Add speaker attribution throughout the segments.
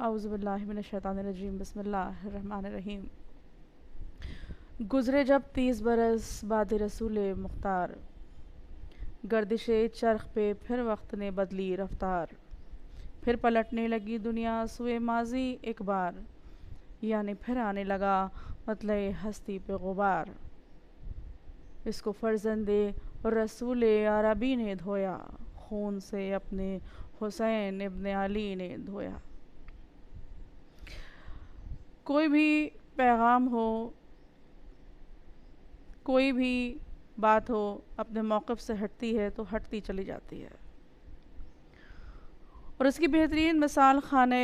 Speaker 1: اعوذ باللہ من الشیطان الرجیم بسم اللہ الرحمن الرحیم۔ گزرے جب 30 برس بعد رسول مختار، گردش چرخ پہ پھر وقت نے بدلی رفتار۔ پھر پلٹنے لگی دنیا سوئے ماضی ایک بار، یعنی پھر آنے لگا مطلع ہستی پہ غبار۔ اس کو فرزند رسول عربی نے دھویا، خون سے اپنے حسین ابن علی نے دھویا۔ کوئی بھی پیغام ہو، کوئی بھی بات ہو، اپنے موقف سے ہٹتی ہے تو ہٹتی چلی جاتی ہے، اور اس کی بہترین مثال خانہ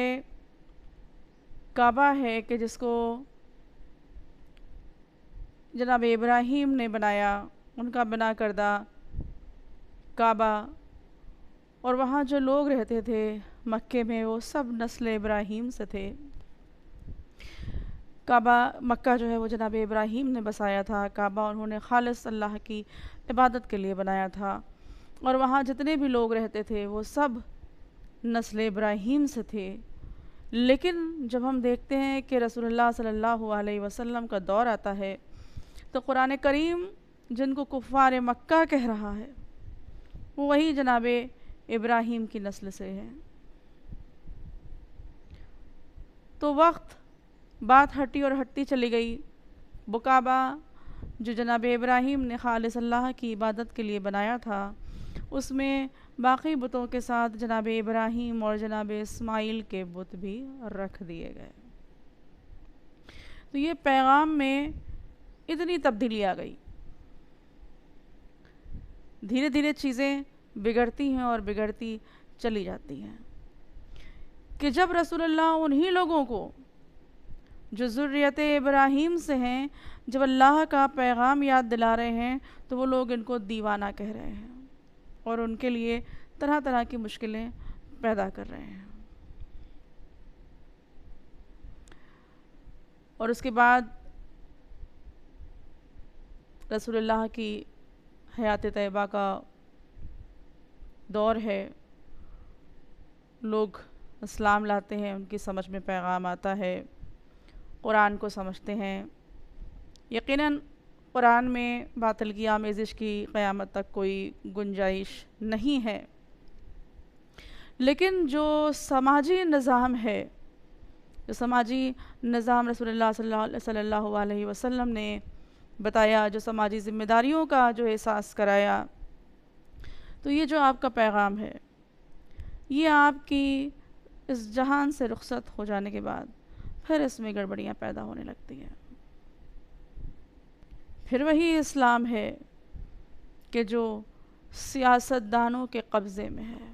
Speaker 1: کعبہ ہے کہ جس کو جناب ابراہیم نے بنایا، ان کا بنا کردہ کعبہ، اور وہاں جو لوگ رہتے تھے مکے میں وہ سب نسل ابراہیم سے تھے۔ کعبہ مکہ جو ہے وہ جناب ابراہیم نے بسایا تھا، کعبہ انہوں نے خالص اللہ کی عبادت کے لیے بنایا تھا، اور وہاں جتنے بھی لوگ رہتے تھے وہ سب نسل ابراہیم سے تھے۔ لیکن جب ہم دیکھتے ہیں کہ رسول اللہ صلی اللہ علیہ وسلم کا دور آتا ہے تو قرآن کریم جن کو کفار مکہ کہہ رہا ہے وہ وہی جناب ابراہیم کی نسل سے ہے۔ تو وقت بات ہٹی اور ہٹتی چلی گئی۔ وہ کعبہ جو جناب ابراہیم نے خالص اللہ کی عبادت کے لیے بنایا تھا، اس میں باقی بتوں کے ساتھ جناب ابراہیم اور جناب اسماعیل کے بت بھی رکھ دیے گئے۔ تو یہ پیغام میں اتنی تبدیلی آ گئی۔ دھیرے دھیرے چیزیں بگڑتی ہیں اور بگڑتی چلی جاتی ہیں کہ جب رسول اللہ انہی لوگوں کو جو ذریت ابراہیم سے ہیں، جب اللہ کا پیغام یاد دلا رہے ہیں تو وہ لوگ ان کو دیوانہ کہہ رہے ہیں اور ان کے لیے طرح طرح کی مشکلیں پیدا کر رہے ہیں۔ اور اس کے بعد رسول اللہ کی حیات طیبہ کا دور ہے، لوگ اسلام لاتے ہیں، ان کی سمجھ میں پیغام آتا ہے، قرآن کو سمجھتے ہیں۔ یقیناً قرآن میں باطل کی آمیزش کی قیامت تک کوئی گنجائش نہیں ہے، لیکن جو سماجی نظام ہے، جو سماجی نظام رسول اللہ صلی اللہ علیہ وسلم نے بتایا، جو سماجی ذمہ داریوں کا جو احساس کرایا، تو یہ جو آپ کا پیغام ہے یہ آپ کی اس جہان سے رخصت ہو جانے کے بعد پھر اس میں گڑبڑیاں پیدا ہونے لگتی ہیں۔ پھر وہی اسلام ہے کہ جو سیاست دانوں کے قبضے میں ہے۔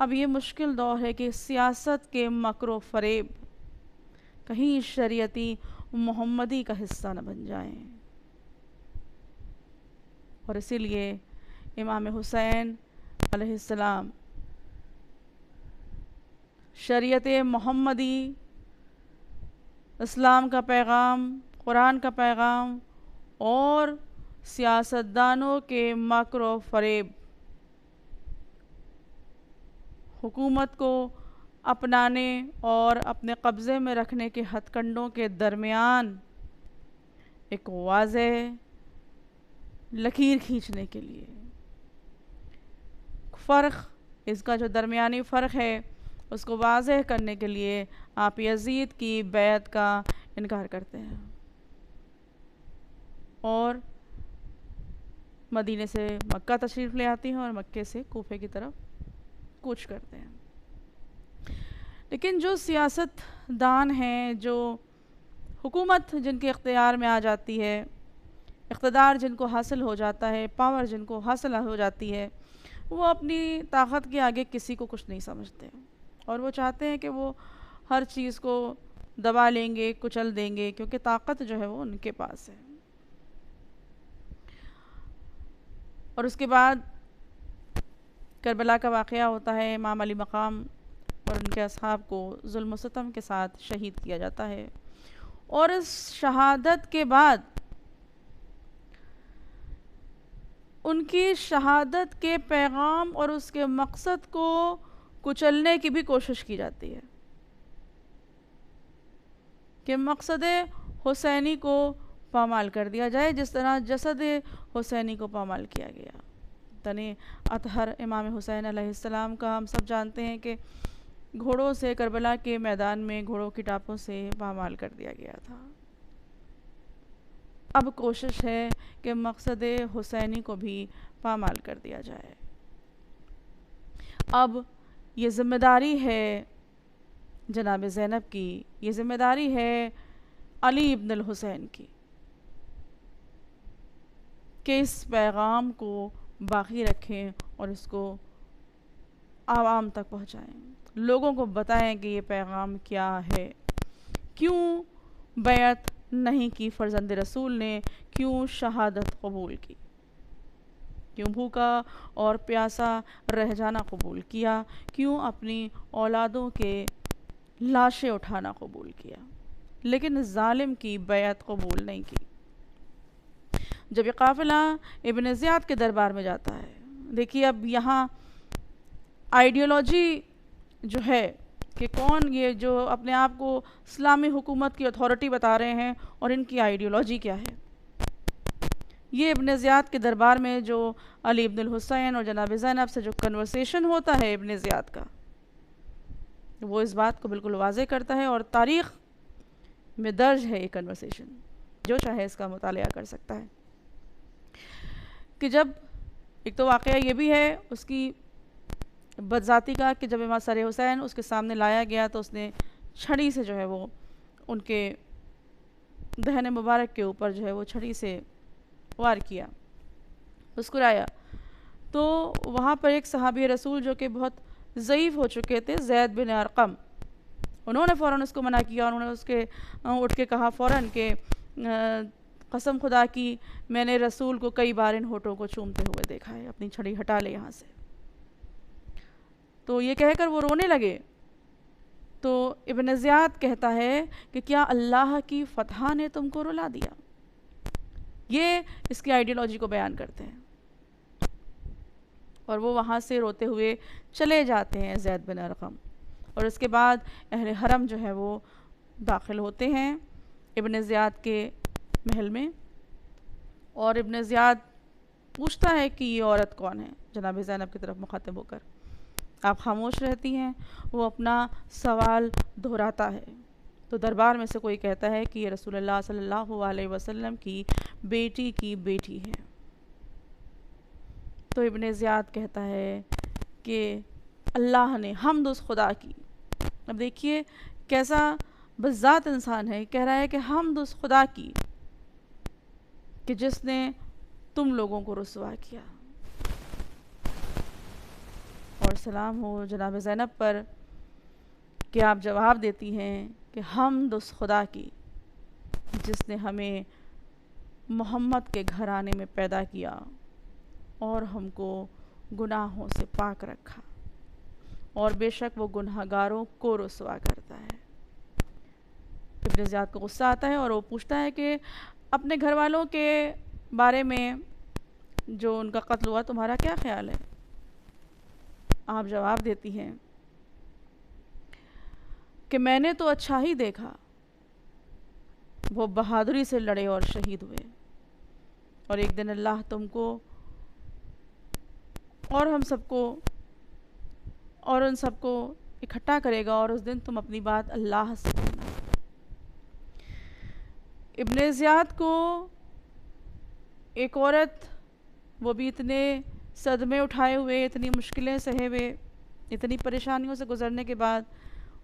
Speaker 1: اب یہ مشکل دور ہے کہ سیاست کے مکر و فریب کہیں شریعتی محمدی کا حصہ نہ بن جائیں، اور اسی لیے امام حسین علیہ السلام شریعت محمدی، اسلام کا پیغام، قرآن کا پیغام اور سیاستدانوں کے مکر و فریب، حکومت کو اپنانے اور اپنے قبضے میں رکھنے کے ہتھ کنڈوں کے درمیان ایک واضح لکیر کھینچنے کے لیے فرق، اس کا جو درمیانی فرق ہے اس کو واضح کرنے کے لیے آپ یزید کی بیعت کا انکار کرتے ہیں اور مدینے سے مکہ تشریف لے آتی ہیں اور مکے سے کوفے کی طرف کوچ کرتے ہیں۔ لیکن جو سیاست دان ہیں، جو حکومت جن کے اختیار میں آ جاتی ہے، اقتدار جن کو حاصل ہو جاتا ہے، پاور جن کو حاصل ہو جاتی ہے، وہ اپنی طاقت کے آگے کسی کو کچھ نہیں سمجھتے، اور وہ چاہتے ہیں کہ وہ ہر چیز کو دبا لیں گے، کچل دیں گے، کیونکہ طاقت جو ہے وہ ان کے پاس ہے۔ اور اس کے بعد کربلا کا واقعہ ہوتا ہے، امام علی مقام اور ان کے اصحاب کو ظلم و ستم کے ساتھ شہید کیا جاتا ہے، اور اس شہادت کے بعد ان کی شہادت کے پیغام اور اس کے مقصد کو کچلنے کی بھی کوشش کی جاتی ہے کہ مقصد حسینی کو پامال کر دیا جائے، جس طرح جسد حسینی کو پامال کیا گیا۔ تنی اطہر امام حسین علیہ السلام کا ہم سب جانتے ہیں کہ گھوڑوں سے کربلا کے میدان میں گھوڑوں کی ٹاپوں سے پامال کر دیا گیا تھا۔ اب کوشش ہے کہ مقصد حسینی کو بھی پامال کر دیا جائے۔ اب یہ ذمہ داری ہے جناب زینب کی، یہ ذمہ داری ہے علی ابن الحسین کی کہ اس پیغام کو باقی رکھیں اور اس کو عوام تک پہنچائیں، لوگوں کو بتائیں کہ یہ پیغام کیا ہے، کیوں بیعت نہیں کی فرزند رسول نے، کیوں شہادت قبول کی، کیوں بھوکا اور پیاسا رہ جانا قبول کیا، کیوں اپنی اولادوں کے لاشیں اٹھانا قبول کیا، لیکن ظالم کی بیعت قبول نہیں کی۔ جب یہ قافلہ ابن زیاد کے دربار میں جاتا ہے، دیکھیے اب یہاں آئیڈیالوجی جو ہے کہ کون یہ جو اپنے آپ کو اسلامی حکومت کی اتھارٹی بتا رہے ہیں اور ان کی آئیڈیالوجی کیا ہے۔ یہ ابن زیاد کے دربار میں جو علی ابن الحسین اور جناب زینب سے جو کنورسیشن ہوتا ہے ابن زیاد کا، وہ اس بات کو بالکل واضح کرتا ہے اور تاریخ میں درج ہے یہ کنورسیشن، جو چاہے اس کا مطالعہ کر سکتا ہے کہ جب ایک تو واقعہ یہ بھی ہے اس کی بدذاتی کا کہ جب امام سر حسین اس کے سامنے لایا گیا تو اس نے چھڑی سے جو ہے وہ ان کے دہن مبارک کے اوپر جو ہے وہ چھڑی سے وار کیا، مسکرایا، تو وہاں پر ایک صحابی رسول جو کہ بہت ضعیف ہو چکے تھے، زید بن ارقم، انہوں نے فوراً اس کو منع کیا، انہوں نے اس کے اٹھ کے کہا فوراً کہ قسم خدا کی میں نے رسول کو کئی بار ان ہونٹوں کو چومتے ہوئے دیکھا ہے، اپنی چھڑی ہٹا لے یہاں سے۔ تو یہ کہہ کر وہ رونے لگے تو ابن زیاد کہتا ہے کہ کیا اللہ کی فتح نے تم کو رلا دیا؟ یہ اس کی آئیڈیالوجی کو بیان کرتے ہیں اور وہ وہاں سے روتے ہوئے چلے جاتے ہیں زید بن ارقم، اور اس کے بعد اہل حرم جو ہے وہ داخل ہوتے ہیں ابن زیاد کے محل میں، اور ابن زیاد پوچھتا ہے کہ یہ عورت کون ہے، جناب زینب کی طرف مخاطب ہو کر۔ آپ خاموش رہتی ہیں، وہ اپنا سوال دہراتا ہے، تو دربار میں سے کوئی کہتا ہے کہ یہ رسول اللہ صلی اللہ علیہ وسلم کی بیٹی کی بیٹی ہے۔ تو ابن زیاد کہتا ہے کہ اللہ نے حمد اس خدا کی۔ اب دیکھیے کیسا بذات انسان ہے، کہہ رہا ہے کہ حمد اس خدا کی کہ جس نے تم لوگوں کو رسوا کیا، اور سلام ہو جناب زینب پر کہ آپ جواب دیتی ہیں کہ حمد اس خدا کی جس نے ہمیں محمد کے گھرانے میں پیدا کیا اور ہم کو گناہوں سے پاک رکھا، اور بے شک وہ گنہگاروں کو رسوا کرتا ہے۔ ابن زیاد کو غصہ آتا ہے اور وہ پوچھتا ہے کہ اپنے گھر والوں کے بارے میں جو ان کا قتل ہوا تمہارا کیا خیال ہے؟ آپ جواب دیتی ہیں کہ میں نے تو اچھا ہی دیکھا، وہ بہادری سے لڑے اور شہید ہوئے، اور ایک دن اللہ تم کو اور ہم سب کو اور ان سب کو اکٹھا کرے گا، اور اس دن تم اپنی بات اللہ سے کہنا۔ ابن زیاد کو ایک عورت، وہ بھی اتنے صدمے اٹھائے ہوئے، اتنی مشکلیں سہے ہوئے، اتنی پریشانیوں سے گزرنے کے بعد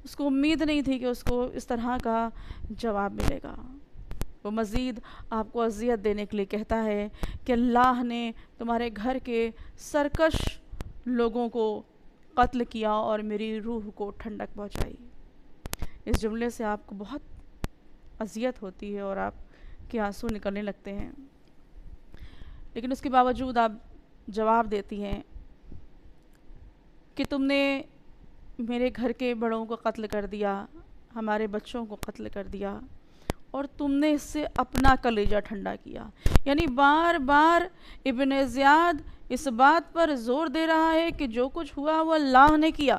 Speaker 1: اس کو امید نہیں تھی کہ اس کو اس طرح کا جواب ملے گا۔ وہ مزید آپ کو اذیت دینے کے لیے کہتا ہے کہ اللہ نے تمہارے گھر کے سرکش لوگوں کو قتل کیا اور میری روح کو ٹھنڈک پہنچائی۔ اس جملے سے آپ کو بہت اذیت ہوتی ہے اور آپ کے آنسو نکلنے لگتے ہیں، لیکن اس کے باوجود آپ جواب دیتی ہیں کہ تم نے میرے گھر کے بڑوں کو قتل کر دیا، ہمارے بچوں کو قتل کر دیا، اور تم نے اس سے اپنا کلیجہ ٹھنڈا کیا۔ یعنی بار بار ابن زیاد اس بات پر زور دے رہا ہے کہ جو کچھ ہوا وہ اللہ نے کیا،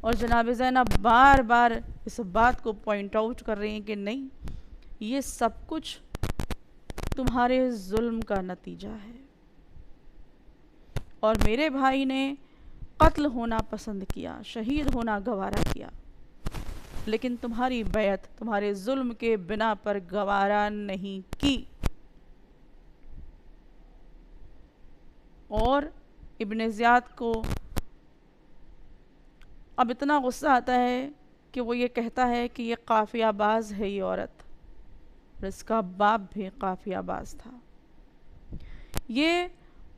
Speaker 1: اور جناب زینب بار بار اس بات کو پوائنٹ آؤٹ کر رہی ہیں کہ نہیں، یہ سب کچھ تمہارے ظلم کا نتیجہ ہے، اور میرے بھائی نے قتل ہونا پسند کیا، شہید ہونا گوارا کیا، لیکن تمہاری بیعت تمہارے ظلم کے بنا پر گوارا نہیں کی۔ اور ابن زیاد کو اب اتنا غصہ آتا ہے کہ وہ یہ کہتا ہے کہ یہ قافیہ باز ہے یہ عورت، اور اس کا باپ بھی قافیہ باز تھا۔ یہ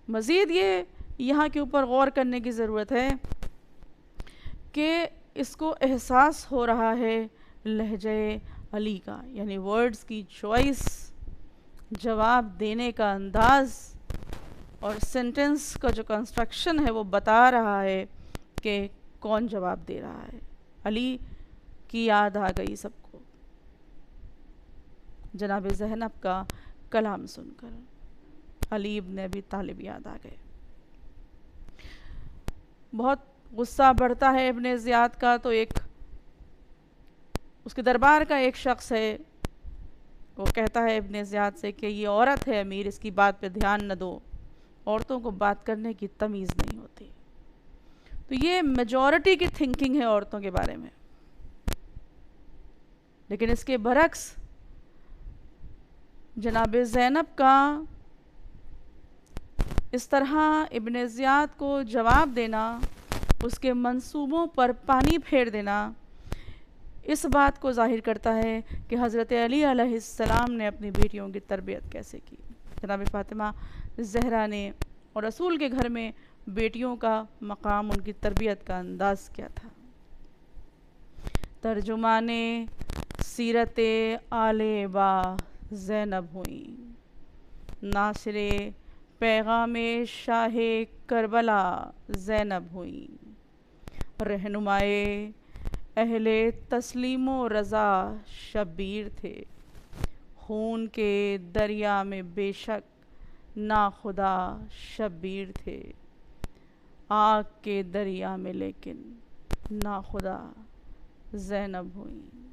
Speaker 1: مزید یہ یہاں کے اوپر غور کرنے کی ضرورت ہے کہ اس کو احساس ہو رہا ہے لہجے علی کا، یعنی ورڈز کی چوائس، جواب دینے کا انداز اور سینٹنس کا جو کنسٹرکشن ہے وہ بتا رہا ہے کہ کون جواب دے رہا ہے۔ علی کی یاد آ گئی سب کو جناب زینب کا کلام سن کر، علی ابن ابی طالب یاد آ گئے۔ بہت غصہ بڑھتا ہے ابن زیاد کا، تو ایک اس کے دربار کا ایک شخص ہے، وہ کہتا ہے ابن زیاد سے کہ یہ عورت ہے امیر، اس کی بات پہ دھیان نہ دو، عورتوں کو بات کرنے کی تمیز نہیں ہوتی۔ تو یہ میجورٹی کی تھنکنگ ہے عورتوں کے بارے میں، لیکن اس کے برعکس جناب زینب کا اس طرح ابن زیاد کو جواب دینا، اس کے منصوبوں پر پانی پھیر دینا، اس بات کو ظاہر کرتا ہے کہ حضرت علی علیہ السلام نے اپنی بیٹیوں کی تربیت کیسے کی۔ جناب فاطمہ زہرا نے اور رسول کے گھر میں بیٹیوں کا مقام، ان کی تربیت کا انداز کیا تھا۔ ترجمان سیرت آل با زینب ہوئیں، ناصر پیغام شاہ کربلا زینب ہوئیں، رہنمائے اہل تسلیم و رضا شبیر تھے، خون کے دریا میں بے شک ناخدا شبیر تھے، آگ کے دریا میں لیکن ناخدا زینب ہوئیں۔